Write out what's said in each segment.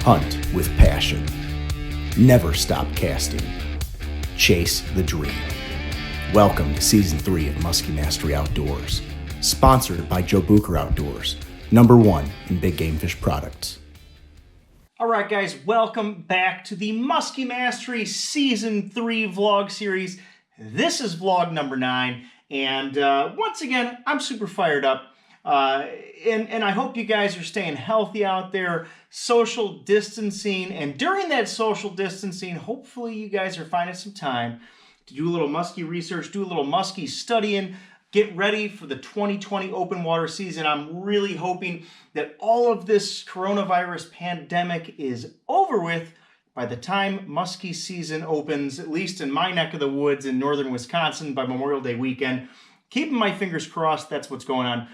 Hunt with passion. Never stop casting. Chase the dream. Welcome to Season 3 of Musky Mastery Outdoors, sponsored by Joe Bucher Outdoors, #1 in big game fish products. All right, guys, welcome back to the Musky Mastery Season 3 vlog series. This is vlog number 9, and once again, I'm super fired up. And I hope you guys are staying healthy out there, social distancing, and during that social distancing, hopefully you guys are finding some time to do a little musky research, do a little musky studying, get ready for the 2020 open water season. I'm really hoping that all of this coronavirus pandemic is over with by the time musky season opens, at least in my neck of the woods in northern Wisconsin by Memorial Day weekend. Keeping my fingers crossed, that's what's going on.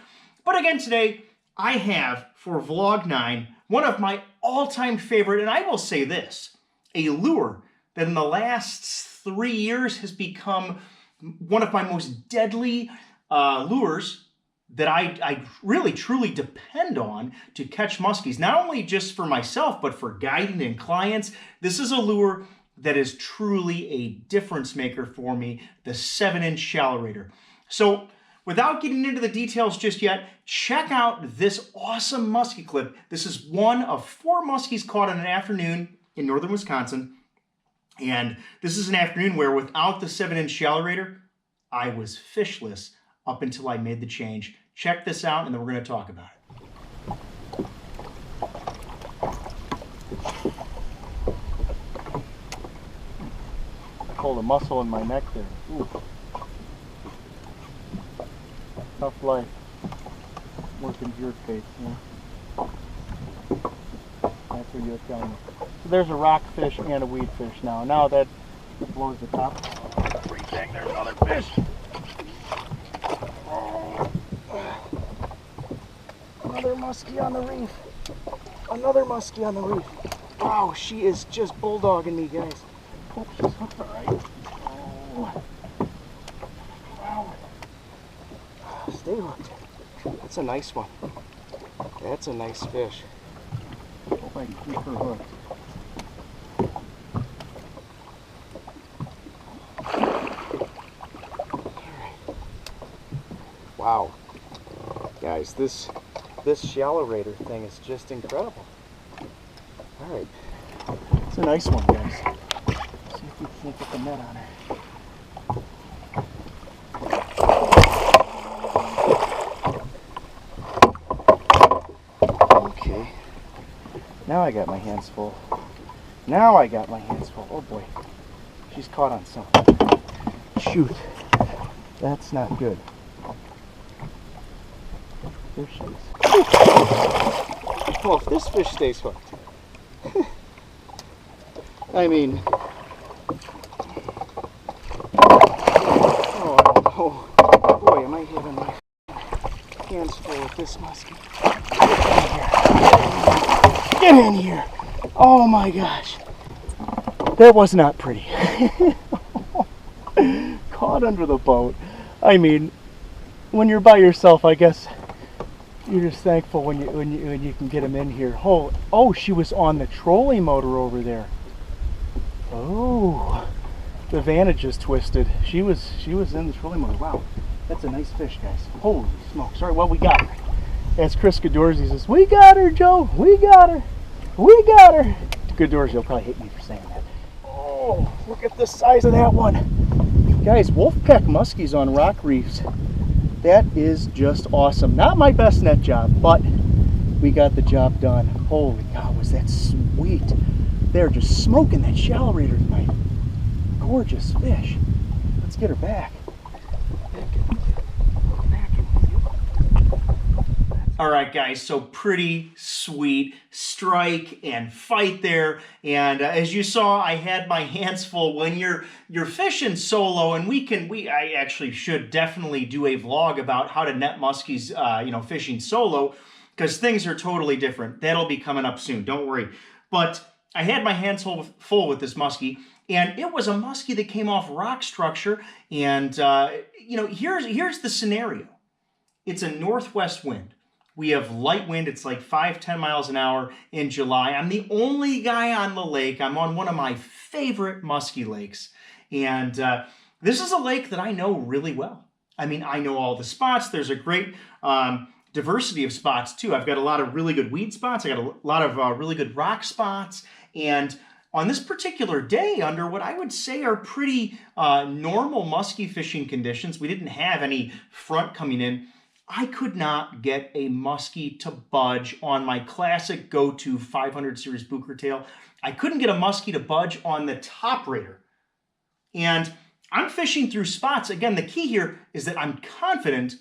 But again, today, I have, for Vlog 9, one of my all-time favorite, and I will say this, a lure that in the last 3 years has become one of my most deadly lures that I really, truly depend on to catch muskies. Not only just for myself, but for guiding and clients. This is a lure that is truly a difference maker for me, the 7-inch ShallowRaider. So, without getting into the details just yet, check out this awesome muskie clip. This is one of 4 muskies caught in an afternoon in northern Wisconsin. And this is an afternoon where without the 7-inch ShallowRaider, I was fishless up until I made the change. Check this out and then we're going to talk about it. I pulled a muscle in my neck there. Ooh. Tough life. Working jerk bait, yeah. That's what you're telling me. So there's a rockfish and a weedfish now. Now that blows the top. Dang, there's another fish. Oh. Another muskie on the reef. Another muskie on the reef. Wow, she is just bulldogging me, guys. Oh, she's hooked all right. Oh. Wow. Stay hooked. That's a nice one. That's a nice fish. Hope I can keep her hooked. Alright. Wow. Guys, this ShallowRaider thing is just incredible. Alright. It's a nice one, guys. See if we can't get the net on her. Now I got my hands full. Now I got my hands full. Oh boy. She's caught on something. Shoot. That's not good. There she is. Oh, if this fish stays hooked. I mean. Oh no. Boy, am I having my hands full with this muskie. Get in here! Oh my gosh. That was not pretty. Caught under the boat. I mean, when you're by yourself, I guess you're just thankful when you can get them in here. Oh, she was on the trolling motor over there. Oh, the vantage is twisted. She was in the trolling motor. Wow, that's a nice fish, guys. Holy smokes! All right, well, we got her. As Chris Godorsey says, we got her, Joe. We got her. We got her. Godorsey will probably hate me for saying that. Oh, look at the size of that one. Guys, wolfpack muskies on rock reefs. That is just awesome. Not my best net job, but we got the job done. Holy cow, was that sweet. They're just smoking that ShallowRaider tonight. Gorgeous fish. Let's get her back. All right, guys, so pretty sweet strike and fight there. And as you saw, I had my hands full. When you're fishing solo, and I actually should definitely do a vlog about how to net muskies, fishing solo, because things are totally different. That'll be coming up soon, don't worry. But I had my hands full with this muskie, and it was a muskie that came off rock structure. And, here's the scenario. It's a northwest wind. We have light wind. It's like 5-10 miles an hour in July. I'm the only guy on the lake. I'm on one of my favorite musky lakes. And this is a lake that I know really well. I mean, I know all the spots. There's a great diversity of spots too. I've got a lot of really good weed spots. I got a lot of really good rock spots. And on this particular day, under what I would say are pretty normal musky fishing conditions, we didn't have any front coming in. I could not get a musky to budge on my classic go-to 500 series booker tail. I couldn't get a musky to budge on the topwater. And I'm fishing through spots. Again, the key here is that I'm confident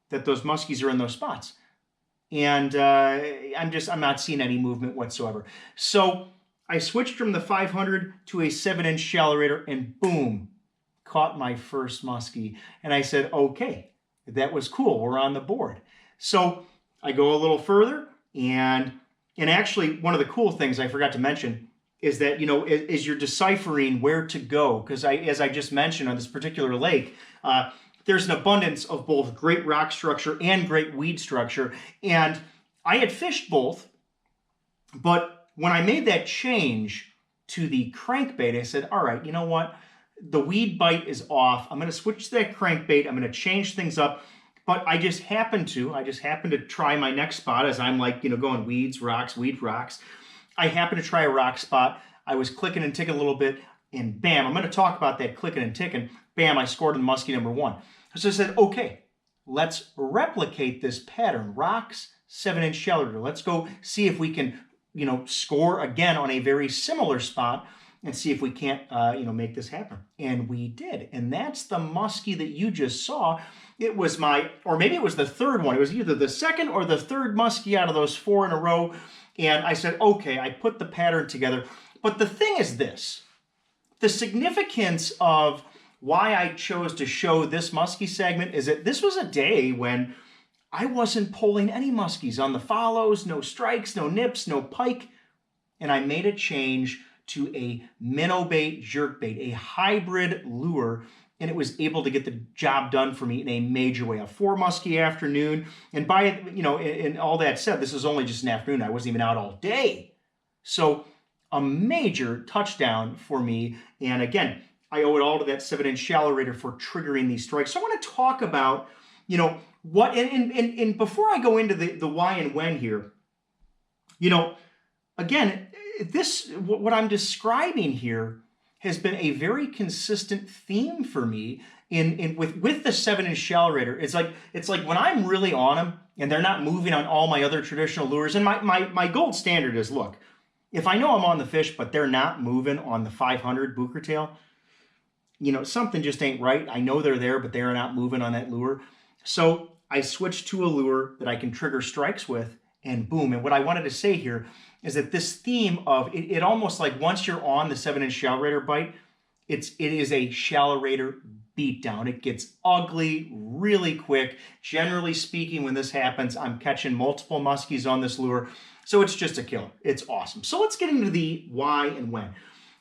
that those muskies are in those spots. And I'm not seeing any movement whatsoever. So I switched from the 500 to a 7-inch ShallowRaider, and boom, caught my first muskie. And I said, okay, that was cool. We're on the board. So I go a little further, and actually one of the cool things I forgot to mention is that, you know, is you're deciphering where to go. Because as I just mentioned on this particular lake, there's an abundance of both great rock structure and great weed structure. And I had fished both, but when I made that change to the crankbait, I said, all right, you know what? The weed bite is off. I'm going to switch to that crankbait. I'm going to change things up. But I just happened to try my next spot as I'm like, you know, going weeds, rocks, weed, rocks. I happened to try a rock spot. I was clicking and ticking a little bit, and bam, I'm going to talk about that clicking and ticking. Bam, I scored in muskie number 1. So I said, okay, let's replicate this pattern. Rocks, 7-inch ShallowRaider. Let's go see if we can, you know, score again on a very similar spot and see if we can't, you know, make this happen. And we did. And that's the muskie that you just saw. It was or maybe it was the third one. It was either the second or the third muskie out of those 4 in a row. And I said, okay, I put the pattern together. But the thing is this, the significance of why I chose to show this muskie segment is that this was a day when I wasn't pulling any muskies on the follows, no strikes, no nips, no pike. And I made a change to a minnow bait jerkbait, a hybrid lure, and it was able to get the job done for me in a major way. A 4 muskie afternoon, and by, you know, and all that said, this was only just an afternoon. I wasn't even out all day. So a major touchdown for me. And again, I owe it all to that 7-inch ShallowRaider for triggering these strikes. So I want to talk about, you know, what, and before I go into the why and when here, you know, again, what I'm describing here has been a very consistent theme for me with the 7-inch ShallowRaider. It's like when I'm really on them and they're not moving on all my other traditional lures. And my gold standard is, look, if I know I'm on the fish but they're not moving on the 500 booker tail, you know, something just ain't right. I know they're there, but they're not moving on that lure. So I switched to a lure that I can trigger strikes with, and boom. And what I wanted to say here is that this theme of it almost like once you're on the 7-inch ShallowRaider bite, it is a ShallowRaider beatdown. It gets ugly really quick. Generally speaking, when this happens, I'm catching multiple muskies on this lure. So it's just a killer. It's awesome. So let's get into the why and when.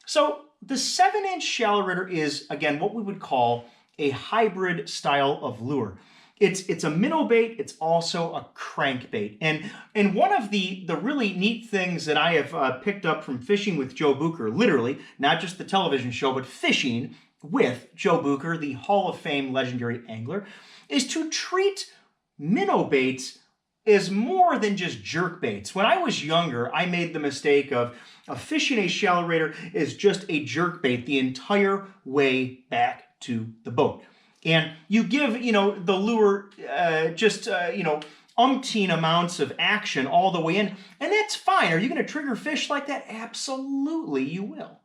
So the 7-inch ShallowRaider is, again, what we would call a hybrid style of lure. It's a minnow bait. It's also a crankbait. And one of the really neat things that I have picked up from fishing with Joe Bucher, literally, not just the television show, but fishing with Joe Bucher, the Hall of Fame legendary angler, is to treat minnow baits as more than just jerk baits. When I was younger, I made the mistake of fishing a ShallowRaider as just a jerk bait the entire way back to the boat. And you give, you know, the lure you know, umpteen amounts of action all the way in, and that's fine. Are you going to trigger fish like that? Absolutely, you will.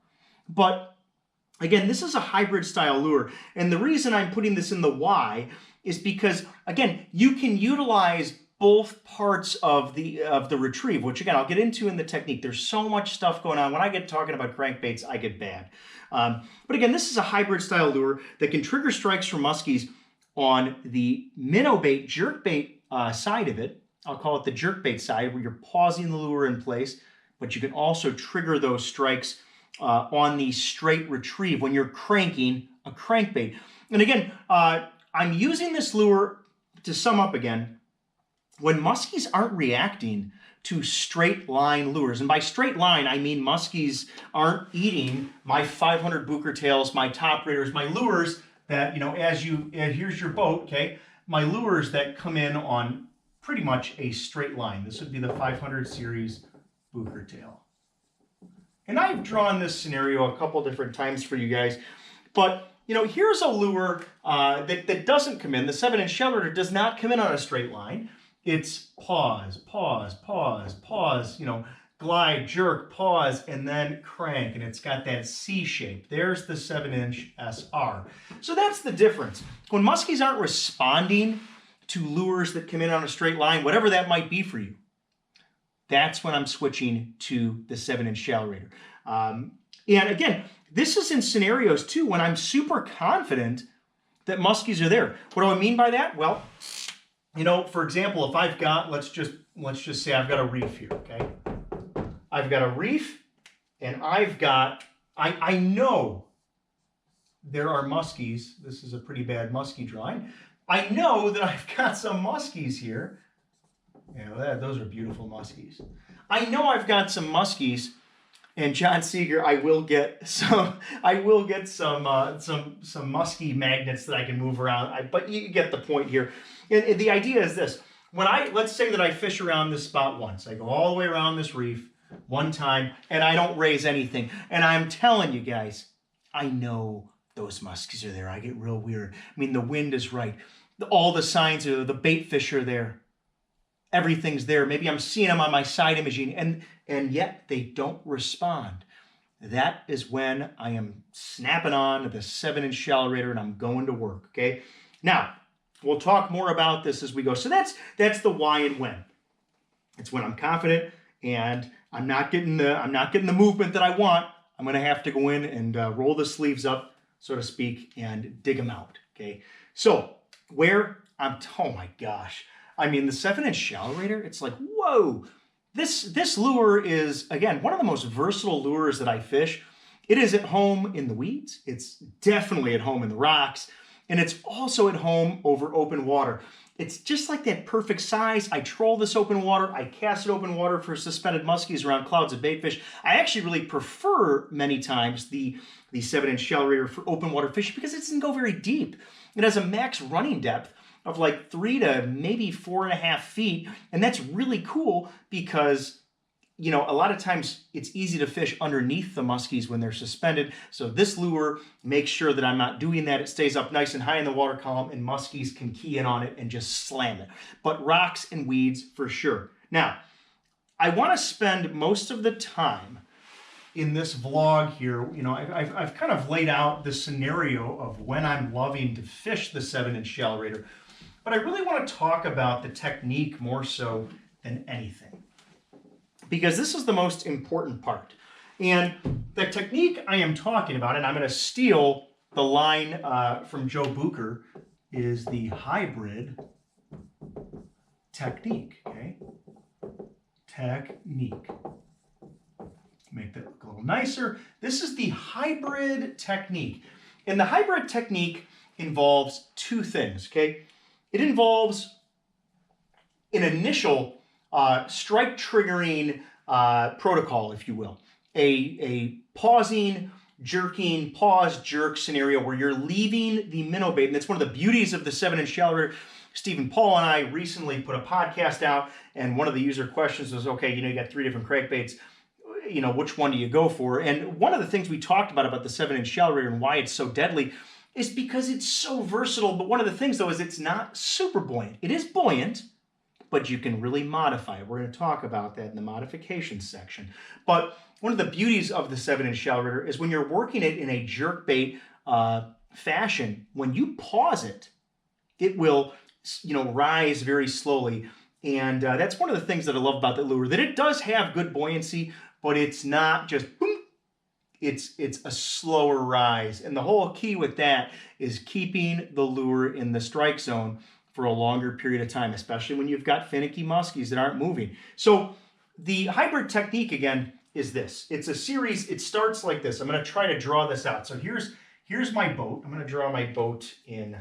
But again, this is a hybrid style lure, and the reason I'm putting this in the why is because, again, you can utilize both parts of the retrieve, which again, I'll get into in the technique. There's so much stuff going on. When I get talking about crankbaits, I get bad. But again, this is a hybrid style lure that can trigger strikes from muskies on the minnow bait, jerkbait side of it. I'll call it the jerkbait side, where you're pausing the lure in place, but you can also trigger those strikes on the straight retrieve when you're cranking a crankbait. And again, I'm using this lure, to sum up again, when muskies aren't reacting to straight line lures, and by straight line, I mean muskies aren't eating my 500 booker tails, my top raiders, my lures that, here's your boat, okay? My lures that come in on pretty much a straight line. This would be the 500 series booker tail. And I've drawn this scenario a couple different times for you guys, but here's a lure that doesn't come in. The 7-inch ShallowRaider does not come in on a straight line. It's pause, pause, pause, pause, glide, jerk, pause, and then crank. And it's got that C shape. There's the 7-inch SR. So that's the difference. When muskies aren't responding to lures that come in on a straight line, whatever that might be for you, that's when I'm switching to the 7-inch ShallowRaider. And again, this is in scenarios too when I'm super confident that muskies are there. What do I mean by that? Well, for example, if I've got, let's just say I've got a reef here, okay? I've got a reef, and I know there are muskies. This is a pretty bad muskie drawing. I know that I've got some muskies here. Those are beautiful muskies. I know I've got some muskies, and John Seeger, I will get some musky magnets that I can move around. But you get the point here. And the idea is this: let's say that I fish around this spot once. I go all the way around this reef one time, and I don't raise anything. And I'm telling you guys, I know those muskies are there. I get real weird. I mean, the wind is right. All the signs are there. The bait fish are there. Everything's there. Maybe I'm seeing them on my side imaging, and yet they don't respond. That is when I am snapping on the 7-inch ShallowRaider and I'm going to work, okay? Now, we'll talk more about this as we go. So that's the why and when. It's when I'm confident and I'm not getting the movement that I want. I'm going to have to go in and roll the sleeves up, so to speak, and dig them out, okay? So, oh my gosh. I mean, the 7-inch ShallowRaider, it's like, whoa. This lure is, again, one of the most versatile lures that I fish. It is at home in the weeds. It's definitely at home in the rocks. And it's also at home over open water. It's just like that perfect size. I troll this open water. I cast it open water for suspended muskies around clouds of bait fish. I actually really prefer many times the 7-inch ShallowRaider for open water fishing because it doesn't go very deep. It has a max running depth of like 3 to maybe 4.5 feet. And that's really cool because, a lot of times it's easy to fish underneath the muskies when they're suspended. So this lure makes sure that I'm not doing that. It stays up nice and high in the water column and muskies can key in on it and just slam it. But rocks and weeds for sure. Now, I want to spend most of the time in this vlog here, I've kind of laid out the scenario of when I'm loving to fish the 7-inch ShallowRaider. But I really want to talk about the technique more so than anything, because this is the most important part. And the technique I am talking about, and I'm going to steal the line from Joe Bucher, is the hybrid technique, okay? Technique. Make that look a little nicer. This is the hybrid technique. And the hybrid technique involves two things, okay? It involves an initial strike triggering protocol, if you will. A pausing, jerking, pause, jerk scenario where you're leaving the minnow bait. And that's one of the beauties of the 7-inch ShallowRaider. Stephen Paul and I recently put a podcast out, and one of the user questions was, okay, you got 3 different crankbaits. Which one do you go for? And one of the things we talked about the 7-inch ShallowRaider and why it's so deadly is because it's so versatile. But one of the things, though, is it's not super buoyant. It is buoyant, but you can really modify it. We're going to talk about that in the modification section. But one of the beauties of the 7-inch ShallowRaider is when you're working it in a jerkbait fashion, when you pause it, it will, rise very slowly. And that's one of the things that I love about the lure, that it does have good buoyancy, but it's not just boom. It's a slower rise. And the whole key with that is keeping the lure in the strike zone for a longer period of time, especially when you've got finicky muskies that aren't moving. So the hybrid technique, again, is this. It's a series. It starts like this. I'm going to try to draw this out. So here's my boat. I'm going to draw my boat in.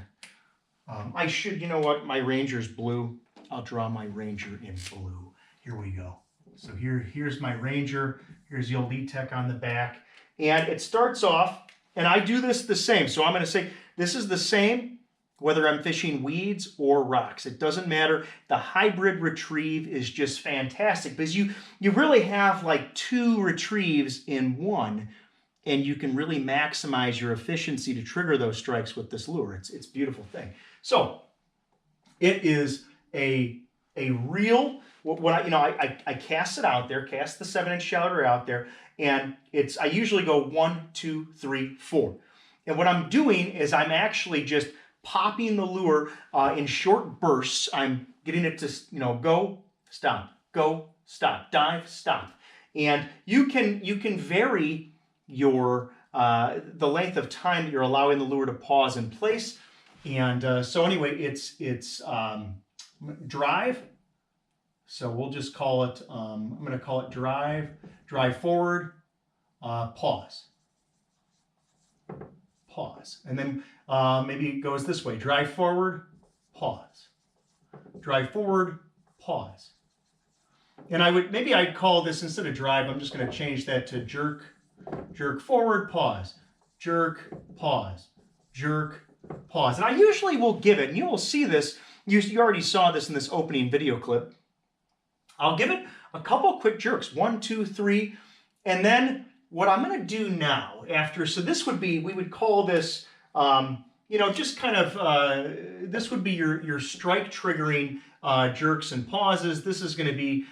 I should, my Ranger's blue. I'll draw my Ranger in blue. Here we go. So here's my Ranger. Here's the old E-Tech on the back. And it starts off, and I do this the same. So I'm going to say this is the same whether I'm fishing weeds or rocks. It doesn't matter. The hybrid retrieve is just fantastic because you really have like 2 retrieves in one, and you can really maximize your efficiency to trigger those strikes with this lure. It's a beautiful thing. So it is a real, when I cast it out there, cast the 7-inch ShallowRaider out there, and I usually go 1, 2, 3, 4. And what I'm doing is I'm actually just popping the lure in short bursts. I'm getting it to, go, stop, dive, stop. And you can vary your the length of time that you're allowing the lure to pause in place. And so anyway, it's drive. So we'll just call it, I'm going to call it drive forward, pause. And then maybe it goes this way, drive forward, pause. Drive forward, pause. And I'd call this, instead of drive, I'm just going to change that to jerk forward, pause, jerk, pause, jerk, pause. And I usually will give it, and you will see this, you already saw this in this opening video clip. I'll give it a couple quick jerks, 1, 2, 3, and then what I'm going to do now so this would be, we would call this, just kind of, this would be your strike triggering jerks and pauses. This is going to be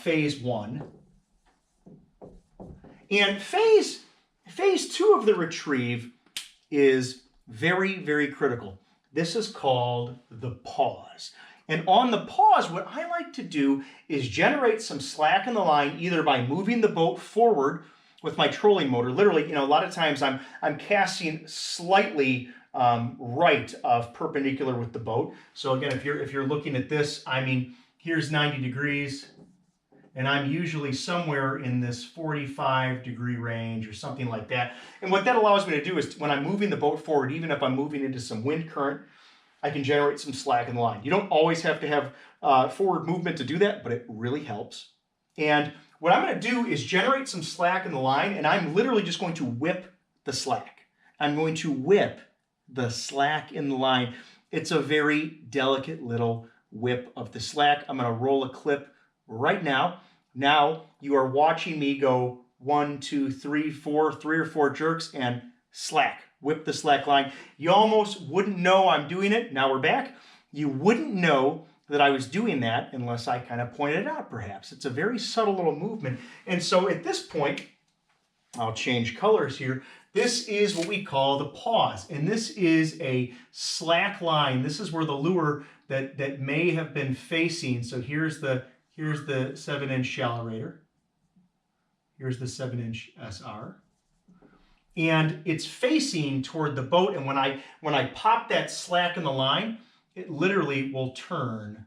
phase 1. And phase 2 of the retrieve is very, very critical. This is called the pause. And on the pause, what I like to do is generate some slack in the line, either by moving the boat forward with my trolling motor. Literally, a lot of times I'm casting slightly right of perpendicular with the boat. So again, if you're looking at this, here's 90 degrees, and I'm usually somewhere in this 45-degree range or something like that. And what that allows me to do is when I'm moving the boat forward, even if I'm moving into some wind current, I can generate some slack in the line. You don't always have to have forward movement to do that, but it really helps. And what I'm going to do is generate some slack in the line, and I'm literally just going to whip the slack. I'm going to whip the slack in the line. It's a very delicate little whip of the slack. I'm going to roll a clip right now. Now you are watching me go 1, 2, 3, 4, 3 or 4 jerks and slack. Whip the slack line. You almost wouldn't know I'm doing it. Now we're back. You wouldn't know that I was doing that unless I kind of pointed it out, perhaps. It's a very subtle little movement. And so at this point, I'll change colors here. This is what we call the pause. And this is a slack line. This is where the lure that may have been facing. So here's the 7-inch ShallowRaider. Here's the 7-inch SR. And it's facing toward the boat, and when I pop that slack in the line, it literally will turn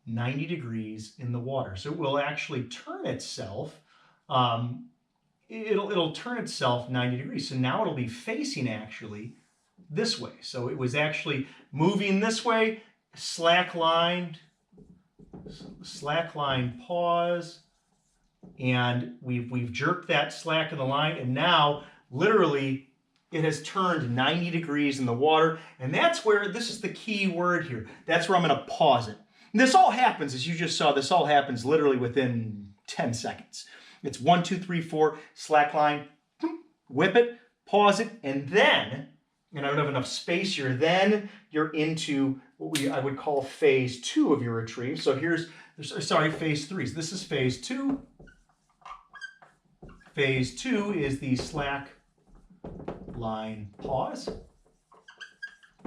90 degrees in the water. So it will actually turn itself. It'll turn itself 90 degrees. So now it'll be facing actually this way. So it was actually moving this way, slack line, pause, and we've jerked that slack in the line, and now literally, it has turned 90 degrees in the water, and that's where, this is the key word here, that's where I'm going to pause it. And this all happens, as you just saw, this all happens literally within 10 seconds. It's 1, 2, 3, 4, slack line, whip it, pause it, and then, and I don't have enough space here, then you're into what I would call phase 2 of your retrieve. So phase 3. So this is phase 2. Phase 2 is the slack line pause.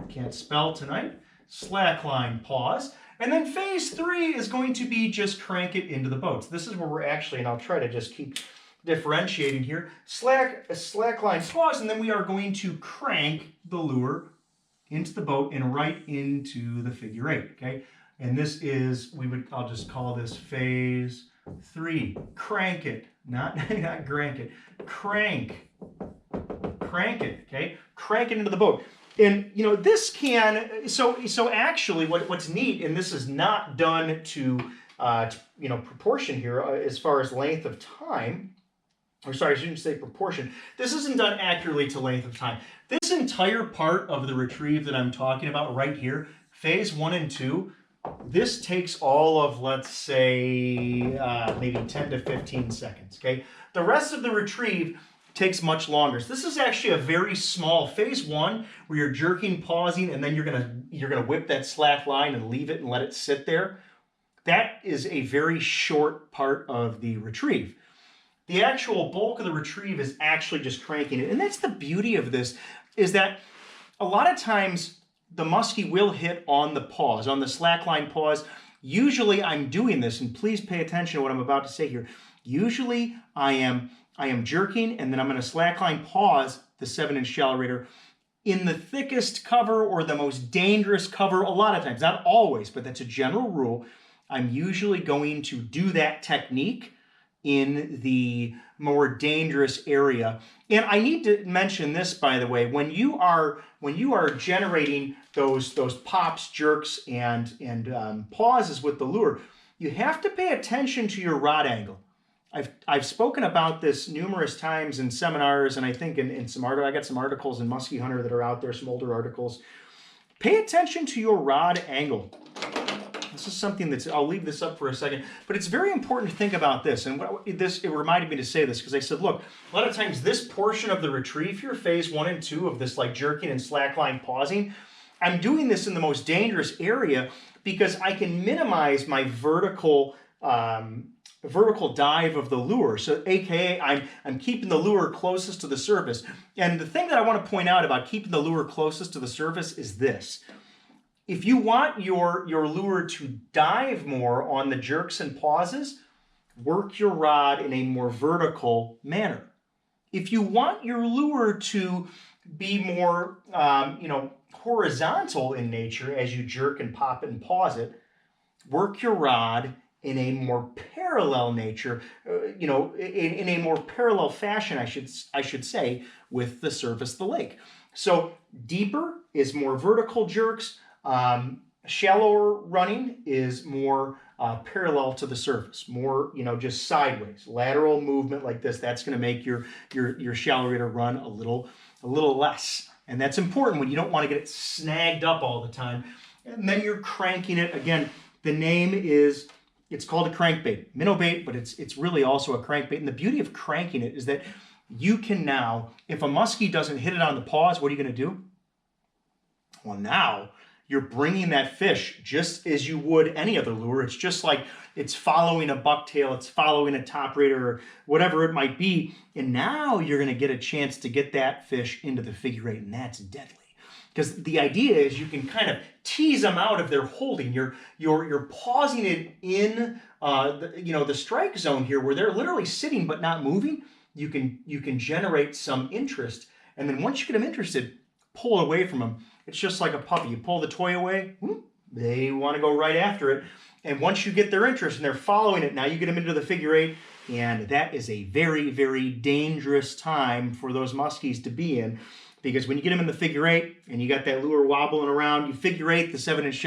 Can't spell tonight. Slack line pause. And then phase 3 is going to be just crank it into the boat. So this is where we're actually, and I'll try to just keep differentiating here. Slack line pause, and then we are going to crank the lure into the boat and right into the figure 8. Okay, and this is I'll just call this phase 3. Crank it, not crank it. Crank it. Okay, crank it into the boat. And you know, this can, so actually what's neat, and this is not done to you know, proportion here as far as length of time, or sorry, I shouldn't say proportion. This isn't done accurately to length of time. This entire part of the retrieve that I'm talking about right here, phase 1 and 2, this takes all of, let's say, maybe 10 to 15 seconds, okay? The rest of the retrieve takes much longer. So this is actually a very small phase 1 where you're jerking, pausing, and then you're gonna whip that slack line and leave it and let it sit there. That is a very short part of the retrieve. The actual bulk of the retrieve is actually just cranking it. And that's the beauty of this, is that a lot of times the muskie will hit on the pause, on the slackline pause. Usually I'm doing this, and please pay attention to what I'm about to say here. Usually I am jerking, and then I'm going to slackline pause the 7-inch ShallowRaider in the thickest cover or the most dangerous cover. A lot of times, not always, but that's a general rule. I'm usually going to do that technique in the more dangerous area. And I need to mention this, by the way, when you are generating those pops, jerks, and pauses with the lure, you have to pay attention to your rod angle. I've spoken about this numerous times in seminars, and I think in some articles, I got some articles in Musky Hunter that are out there, some older articles. Pay attention to your rod angle. This is something that's, I'll leave this up for a second, but it's very important to think about this. And it reminded me to say this because I said, look, a lot of times this portion of the retrieve here, phase 1 and 2 of this like jerking and slackline pausing, I'm doing this in the most dangerous area because I can minimize my vertical dive of the lure. So AKA I'm keeping the lure closest to the surface. And the thing that I want to point out about keeping the lure closest to the surface is this. If you want your lure to dive more on the jerks and pauses, work your rod in a more vertical manner. If you want your lure to be more horizontal in nature as you jerk and pop it and pause it, work your rod in a more parallel nature, in a more parallel fashion, I should say, with the surface of the lake. So deeper is more vertical jerks. Shallower running is more parallel to the surface, more, just sideways. Lateral movement like this, that's going to make your ShallowRaider run a little less. And that's important when you don't want to get it snagged up all the time. And then you're cranking it. Again, the name is, it's called a crankbait. Minnow bait, but it's really also a crankbait. And the beauty of cranking it is that you can now, if a muskie doesn't hit it on the pause, what are you going to do? Well, now you're bringing that fish just as you would any other lure. It's just like it's following a bucktail, it's following a topwater, or whatever it might be. And now you're going to get a chance to get that fish into the figure eight, and that's deadly. Because the idea is you can kind of tease them out of their holding. You're pausing it in the strike zone here where they're literally sitting but not moving. You can generate some interest, and then once you get them interested, pull away from them. It's just like a puppy. You pull the toy away, they want to go right after it. And once you get their interest and they're following it, now you get them into the figure eight, and that is a very, very dangerous time for those muskies to be in. Because when you get them in the figure eight and you got that lure wobbling around, you figure eight the 7-inch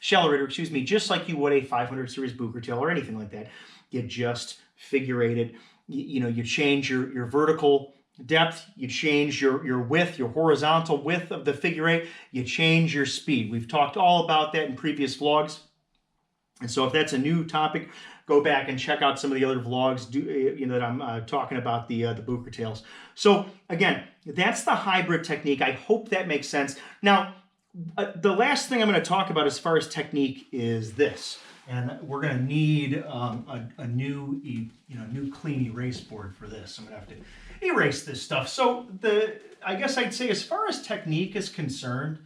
ShallowRaider, just like you would a 500 series bucktail or anything like that. You just figure eight it. You change your vertical depth, you change your width, your horizontal width of the figure eight, you change your speed. We've talked all about that in previous vlogs. And so if that's a new topic, go back and check out some of the other vlogs that I'm talking about the bucktails. So again, that's the hybrid technique. I hope that makes sense. Now, the last thing I'm going to talk about as far as technique is this. And we're going to need a new clean erase board for this. I'm going to have to erase this stuff. So I guess I'd say as far as technique is concerned,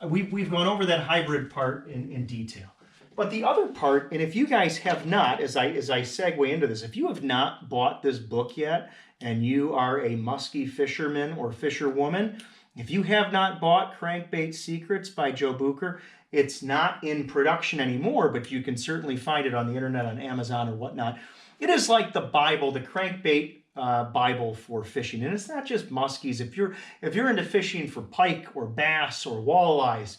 we've gone over that hybrid part in detail. But the other part, and if you guys have not, as I segue into this, if you have not bought this book yet, and you are a musky fisherman or fisherwoman, if you have not bought Crankbait Secrets by Joe Bucher, it's not in production anymore, but you can certainly find it on the internet, on Amazon or whatnot. It is like the Bible. The crankbait Bible for fishing, and it's not just muskies. If you're into fishing for pike or bass or walleyes,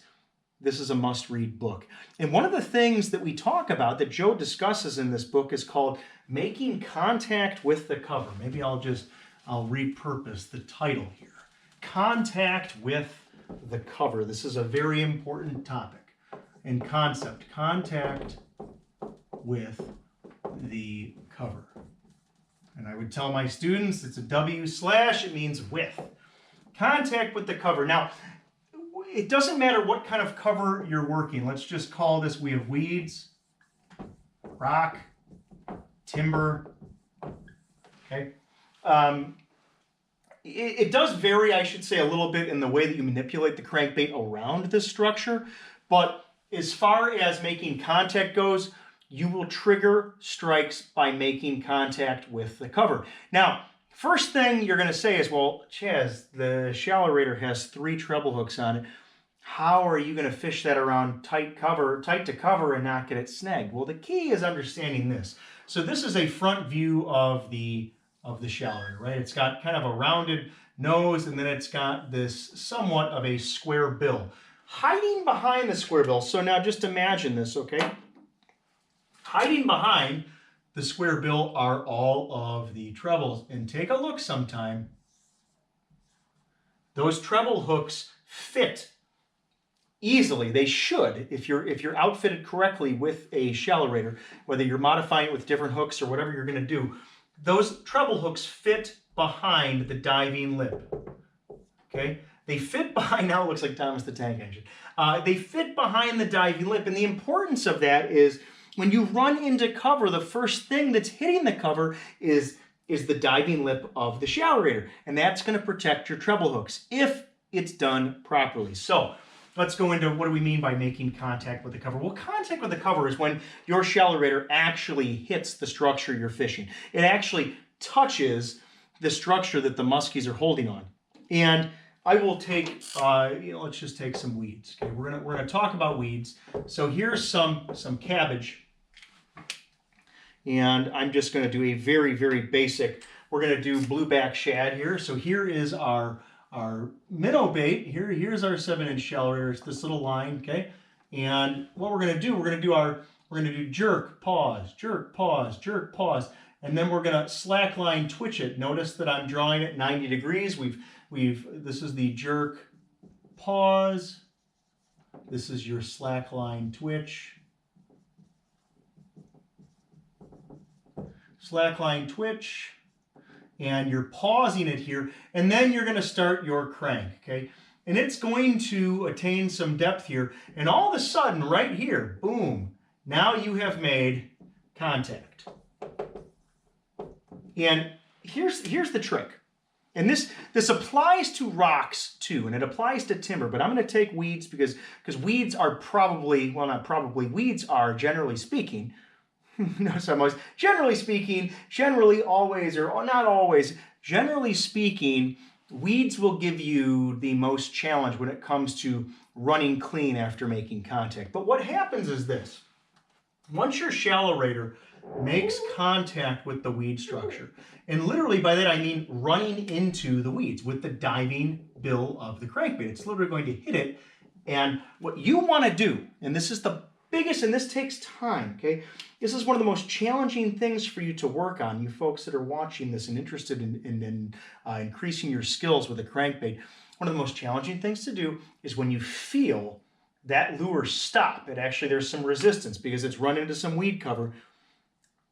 this is a must-read book. And one of the things that we talk about, that Joe discusses in this book, is called making contact with the cover. Maybe I'll repurpose the title here. Contact with the cover. This is a very important topic and concept. Contact with the cover. And I would tell my students it's a W/, it means with. Contact with the cover. Now, it doesn't matter what kind of cover you're working. Let's just call this, we have weeds, rock, timber, okay? It does vary, I should say, a little bit in the way that you manipulate the crankbait around this structure, but as far as making contact goes, you will trigger strikes by making contact with the cover. Now, first thing you're going to say is, well, Chaz, the ShallowRaider has 3 treble hooks on it. How are you going to fish that around tight to cover and not get it snagged? Well, the key is understanding this. So this is a front view of the ShallowRaider, right? It's got kind of a rounded nose, and then it's got this somewhat of a square bill. Hiding behind the square bill, so now just imagine this, okay? Hiding behind the square bill are all of the trebles. And take a look sometime. Those treble hooks fit easily. They should, if you're outfitted correctly with a ShallowRaider, whether you're modifying it with different hooks or whatever you're going to do. Those treble hooks fit behind the diving lip. Okay? They fit behind, now it looks like Thomas the Tank Engine. They fit behind the diving lip, and the importance of that is when you run into cover, the first thing that's hitting the cover is the diving lip of the ShallowRaider, and that's going to protect your treble hooks if it's done properly. So let's go into what do we mean by making contact with the cover. Well, contact with the cover is when your ShallowRaider actually hits the structure you're fishing. It actually touches the structure that the muskies are holding on. And I will take, let's just take some weeds. Okay, we're gonna talk about weeds. So here's some cabbage. And I'm just going to do a very, very basic, we're going to do blueback shad here. So here is our minnow bait. Here's our 7-inch ShallowRaider. It's this little line, okay? And what we're going to do, we're going to do jerk, pause, jerk, pause, jerk, pause. And then we're going to slack line twitch it. Notice that I'm drawing it 90 degrees. This is the jerk, pause. This is your slack line twitch. Slackline twitch, and you're pausing it here, and then you're going to start your crank, okay? And it's going to attain some depth here, and all of a sudden, right here, boom, now you have made contact. And here's the trick. And this applies to rocks too, and it applies to timber, but I'm going to take weeds because weeds are probably, well, not probably, weeds are, generally speaking, generally speaking, generally always, or not always, generally speaking, weeds will give you the most challenge when it comes to running clean after making contact. But what happens is this. Once your ShallowRaider makes contact with the weed structure, and literally by that I mean running into the weeds with the diving bill of the crankbait. It's literally going to hit it, and what you want to do, and this is the biggest, and this takes time, okay? This is one of the most challenging things for you to work on, you folks that are watching this and interested in increasing your skills with a crankbait. One of the most challenging things to do is when you feel that lure stop, there's some resistance because it's run into some weed cover,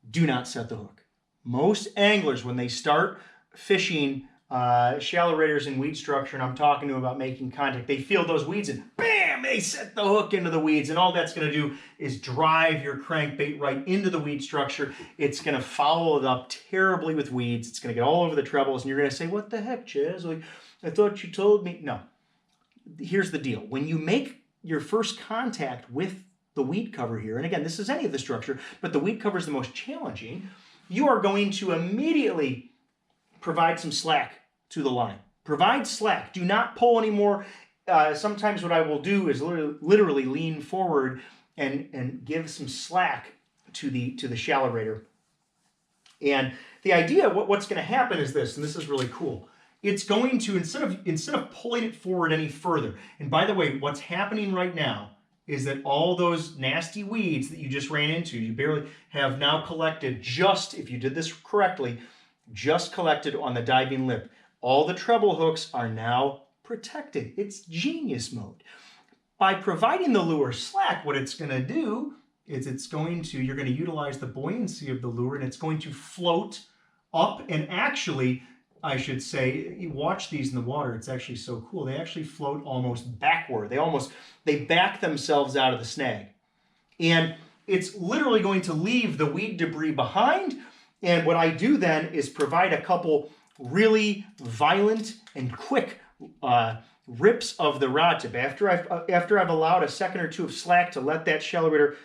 do not set the hook. Most anglers, when they start fishing ShallowRaiders in weed structure, and I'm talking to them about making contact, they feel those weeds and bam, they set the hook into the weeds, and all that's going to do is drive your crankbait right into the weed structure. It's going to foul it up terribly with weeds. It's going to get all over the trebles, and you're going to say, what the heck, Chaz? Like, I thought you told me. No. Here's the deal. When you make your first contact with the weed cover here, and again, this is any of the structure, but the weed cover is the most challenging, you are going to immediately provide some slack to the line. Provide slack. Do not pull anymore. Sometimes what I will do is literally lean forward and give some slack to the ShallowRaider. And the idea, what's going to happen is this, and this is really cool. It's going to, instead of pulling it forward any further, and by the way, what's happening right now is that all those nasty weeds that you just ran into, you barely have now collected just, if you did this correctly, just collected on the diving lip. All the treble hooks are now protected. It's genius mode. By providing the lure slack, what it's going to do is you're going to utilize the buoyancy of the lure, and it's going to float up, and actually, I should say, you watch these in the water, it's actually so cool. They actually float almost backward. They back themselves out of the snag. And it's literally going to leave the weed debris behind. And what I do then is provide a couple really violent and quick rips of the rod tip. After I've allowed a second or two of slack to let that ShallowRaider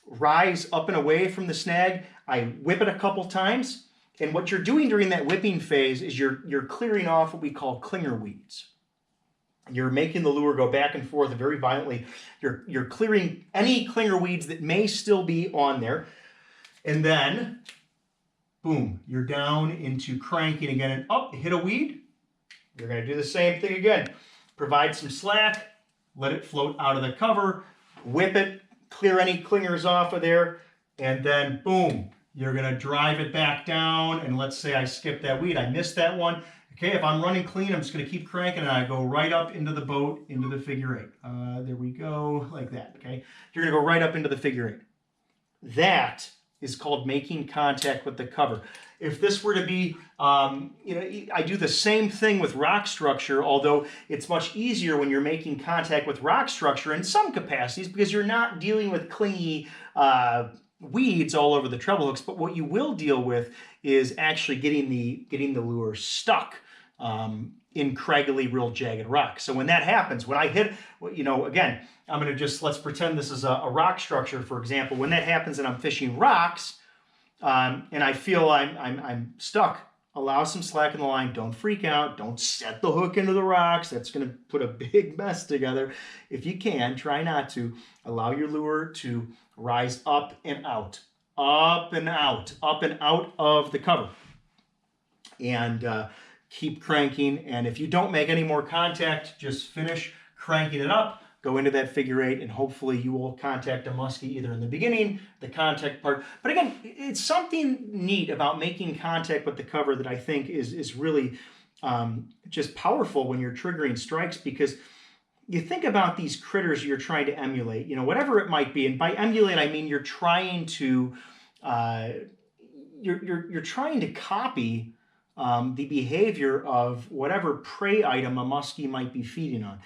rise up and away from the snag, I whip it a couple times. And what you're doing during that whipping phase is you're clearing off what we call clinger weeds. You're making the lure go back and forth very violently. You're clearing any clinger weeds that may still be on there. And then, boom, you're down into cranking again. And up, hit a weed. You're going to do the same thing again. Provide some slack, let it float out of the cover, whip it, clear any clingers off of there, and then, boom, you're going to drive it back down, and let's say I skipped that weed. I missed that one. Okay, if I'm running clean, I'm just going to keep cranking, and I go right up into the boat, into the figure eight. There we go, like that, okay? You're going to go right up into the figure eight. That is called making contact with the cover. If this were to be, I do the same thing with rock structure, although it's much easier when you're making contact with rock structure in some capacities because you're not dealing with clingy weeds all over the treble hooks, but what you will deal with is actually getting the lure stuck in craggly, real jagged rock. So when that happens, when I hit, again, I'm going to let's pretend this is a rock structure, for example. When that happens and I'm fishing rocks and I feel I'm stuck, allow some slack in the line. Don't freak out. Don't set the hook into the rocks. That's going to put a big mess together. If you can, try not to. Allow your lure to rise up and out, up and out, up and out of the cover. And keep cranking. And if you don't make any more contact, just finish cranking it up, go into that figure eight, and hopefully you will contact a muskie either in the beginning, the contact part. But again, it's something neat about making contact with the cover that I think is really just powerful when you're triggering strikes, because you think about these critters you're trying to emulate, whatever it might be. And by emulate, I mean you're trying to you're trying to copy the behavior of whatever prey item a muskie might be feeding on.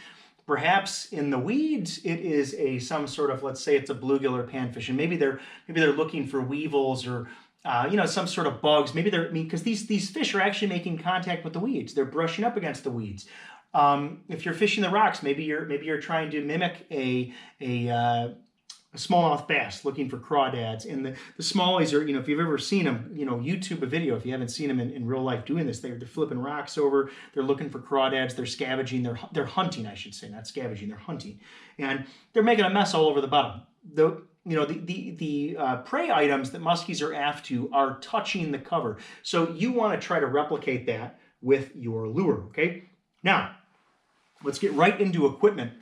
Perhaps in the weeds, it is some sort of, let's say it's a bluegill or panfish, and maybe they're looking for weevils or some sort of bugs. Maybe because these fish are actually making contact with the weeds. They're brushing up against the weeds. If you're fishing the rocks, maybe you're trying to mimic a smallmouth bass looking for crawdads. And the smallies are, if you've ever seen them, YouTube a video if you haven't seen them in real life doing this. They're flipping rocks over. They're looking for crawdads. They're scavenging. They're hunting, I should say, not scavenging. They're hunting, and they're making a mess all over the bottom. The prey items that muskies are after are touching the cover. So you want to try to replicate that with your lure. Okay. Now, let's get right into equipment.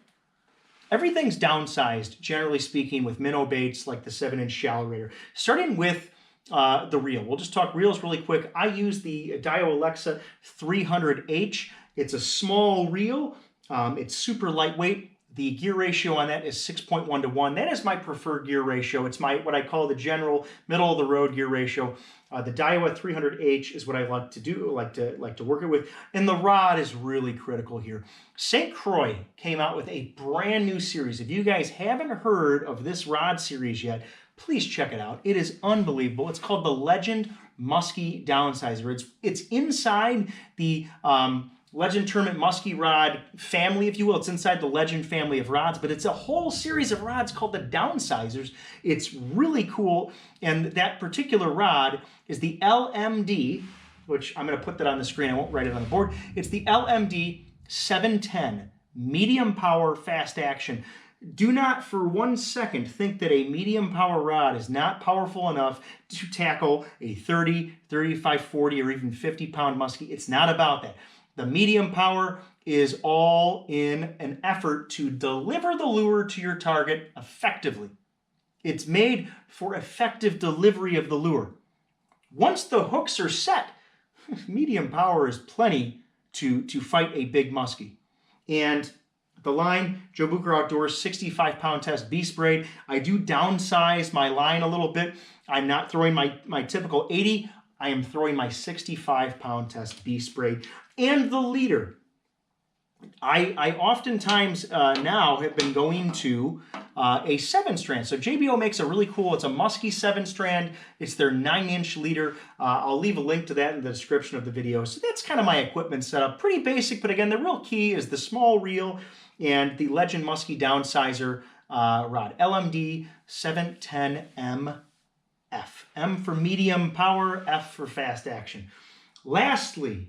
Everything's downsized, generally speaking, with minnow baits like the 7-inch ShallowRaider. Starting with the reel. We'll just talk reels really quick. I use the Daiwa Alexa 300H. It's a small reel. It's super lightweight. The gear ratio on that is 6.1 to 1. That is my preferred gear ratio. It's what I call the general middle-of-the-road gear ratio. The Daiwa 300H is what I like to do, like to work it with. And the rod is really critical here. St. Croix came out with a brand new series. If you guys haven't heard of this rod series yet, please check it out. It is unbelievable. It's called the Legend Musky Downsizer. It's inside the Legend Tournament Musky Rod family, if you will. It's inside the Legend family of rods, but it's a whole series of rods called the Downsizers. It's really cool, and that particular rod is the LMD, which I'm going to put that on the screen. I won't write it on the board. It's the LMD 710, medium power, fast action. Do not for 1 second think that a medium power rod is not powerful enough to tackle a 30, 35, 40, or even 50-pound muskie. It's not about that. The medium power is all in an effort to deliver the lure to your target effectively. It's made for effective delivery of the lure. Once the hooks are set, medium power is plenty to fight a big muskie. And the line, Joe Bucher Outdoors 65-pound test beast braid. I do downsize my line a little bit. I'm not throwing my typical 80. I am throwing my 65-pound test beast braid. And the leader. I oftentimes now have been going to a 7-strand. So JBO makes a really cool, it's a Musky 7-strand. It's their 9-inch leader. I'll leave a link to that in the description of the video. So that's kind of my equipment setup. Pretty basic, but again, the real key is the small reel and the Legend Musky Downsizer rod. LMD 710MF. M for medium power, F for fast action. Lastly,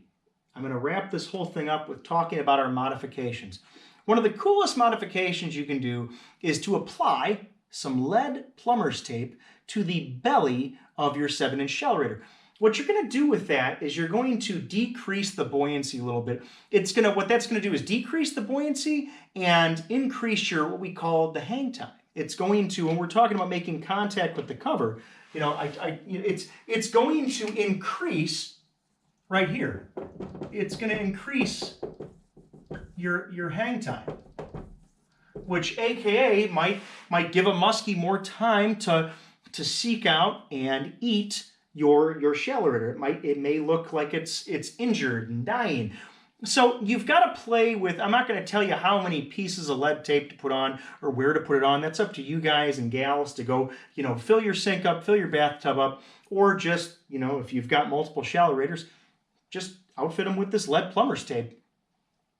I'm going to wrap this whole thing up with talking about our modifications. One of the coolest modifications you can do is to apply some lead plumber's tape to the belly of your 7-inch ShallowRaider. What you're going to do with that is you're going to decrease the buoyancy a little bit. What that's going to do is decrease the buoyancy and increase your, what we call the hang time. It's going to, when we're talking about making contact with the cover, it's going to increase right here. It's going to increase your hang time, which AKA might give a muskie more time to seek out and eat your ShallowRaider. It may look like it's injured and dying. So you've got to play with, I'm not going to tell you how many pieces of lead tape to put on or where to put it on. That's up to you guys and gals to go, fill your sink up, fill your bathtub up, or just, if you've got multiple ShallowRaiders, just outfit them with this lead plumber's tape.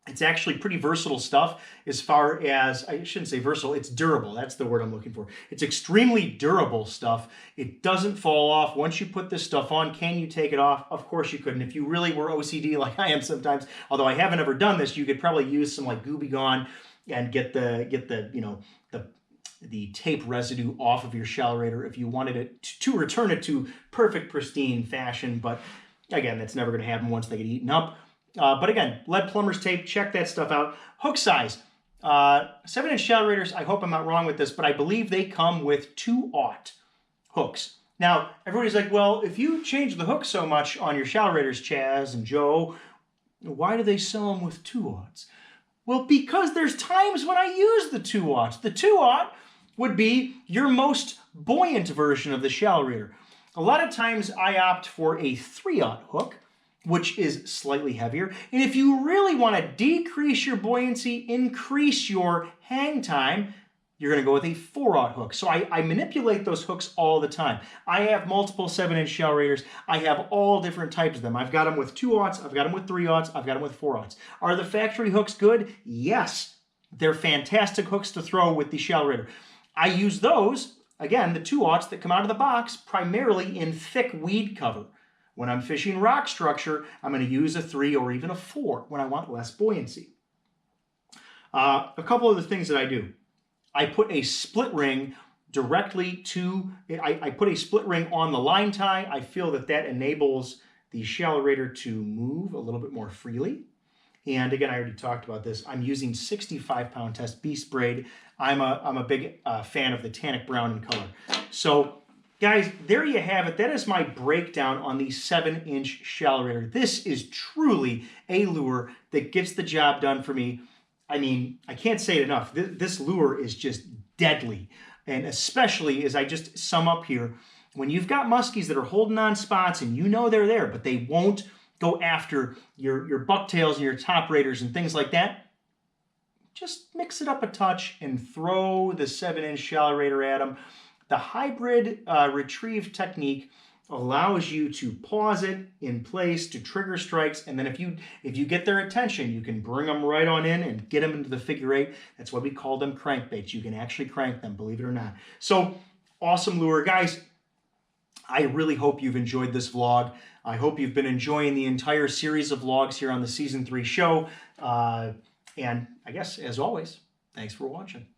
It's actually pretty versatile stuff as far as, I shouldn't say versatile, it's durable. That's the word I'm looking for. It's extremely durable stuff. It doesn't fall off. Once you put this stuff on, can you take it off? Of course you couldn't. If you really were OCD like I am sometimes, although I haven't ever done this, you could probably use some like Gooby Gone and get the tape residue off of your ShallowRaider if you wanted it to return it to perfect, pristine fashion. But again, that's never going to happen once they get eaten up. But again, lead plumber's tape, check that stuff out. Hook size. 7-inch ShallowRaiders, I hope I'm not wrong with this, but I believe they come with 2/0 hooks. Now, everybody's like, well, if you change the hook so much on your ShallowRaiders, Chaz and Joe, why do they sell them with 2/0? Well, because there's times when I use the 2/0. The 2/0 would be your most buoyant version of the ShallowRaider. A lot of times I opt for a 3/0 hook, which is slightly heavier. And if you really want to decrease your buoyancy, increase your hang time, you're going to go with a 4/0 hook. So I manipulate those hooks all the time. I have multiple 7-inch ShallowRaiders. I have all different types of them. I've got them with 2/0, I've got them with 3/0, I've got them with 4/0. Are the factory hooks good? Yes. They're fantastic hooks to throw with the ShallowRaider. I use those, again, the 2/0 that come out of the box, primarily in thick weed cover. When I'm fishing rock structure, I'm going to use a 3 or even a 4 when I want less buoyancy. A couple of the things that I do. I put a split ring directly to, I put a split ring on the line tie. I feel that enables the ShallowRaider to move a little bit more freely. And again, I already talked about this. I'm using 65-pound test beast braid. I'm a big fan of the tannic brown in color. So guys, there you have it. That is my breakdown on the 7-inch ShallowRaider. This is truly a lure that gets the job done for me. I mean, I can't say it enough. This lure is just deadly. And especially as I just sum up here, when you've got muskies that are holding on spots and you know they're there, but they won't go after your bucktails and your top raiders and things like that, just mix it up a touch and throw the 7-inch ShallowRaider at them. The hybrid retrieve technique allows you to pause it in place to trigger strikes, and then if you get their attention, you can bring them right on in and get them into the figure 8. That's why we call them crankbaits. You can actually crank them, believe it or not. So, awesome lure. Guys, I really hope you've enjoyed this vlog. I hope you've been enjoying the entire series of vlogs here on the Season 3 show. And I guess, as always, thanks for watching.